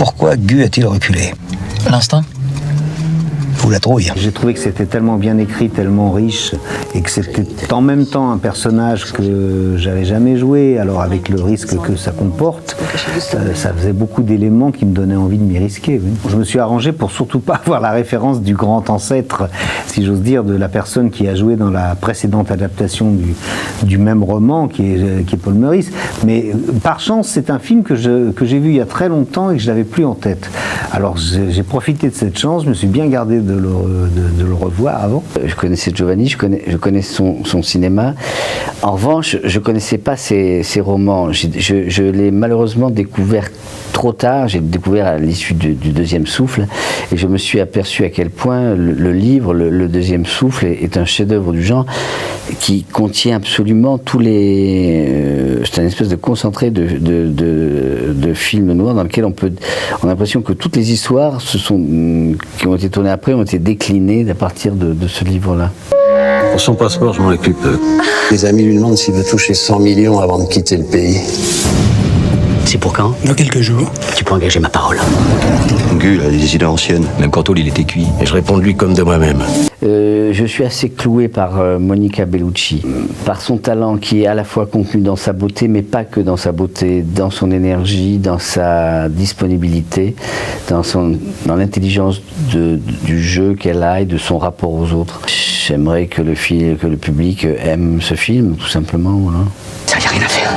Pourquoi Gu a-t-il reculé? L'instinct? Ou la trouille? J'ai trouvé que c'était tellement bien écrit, tellement riche, et que c'était en même temps un personnage que j'avais jamais joué, alors avec le risque que ça comporte, ça faisait beaucoup d'éléments qui me donnaient envie de m'y risquer. Oui. Je me suis arrangé pour surtout pas avoir la référence du grand ancêtre, si j'ose dire, de la personne qui a joué dans la précédente adaptation du même roman, qui est Paul Meurice. Mais par chance, c'est un film que j'ai vu il y a très longtemps et que je n'avais plus en tête. Alors j'ai profité de cette chance, je me suis bien gardé de le revoir avant. Je connaissais Giovanni, je connais son cinéma. En revanche, je ne connaissais pas ses romans. Je l'ai malheureusement découvert trop tard. J'ai découvert à l'issue du Deuxième Souffle, et je me suis aperçu à quel point le livre, le Deuxième Souffle, est un chef-d'œuvre du genre qui contient absolument tous les... c'est un espèce de concentré de films noirs dans lequel on a l'impression que toutes les histoires qui ont été tournées après ont été déclinées à partir de ce livre-là. Pour son passeport, je m'en occupe. Les amis lui demandent s'il veut toucher 100 millions avant de quitter le pays. C'est pour quand? Dans quelques jours. Tu peux engager ma parole. Gu, il a des idées anciennes. Même quand il était cuit. Et je réponds de lui comme de moi-même. Je suis assez cloué par Monica Bellucci, par son talent qui est à la fois contenu dans sa beauté, mais pas que dans sa beauté, dans son énergie, dans sa disponibilité, dans l'intelligence du jeu qu'elle a et de son rapport aux autres. J'aimerais que le public aime ce film, tout simplement. Voilà. Ça y a rien à faire.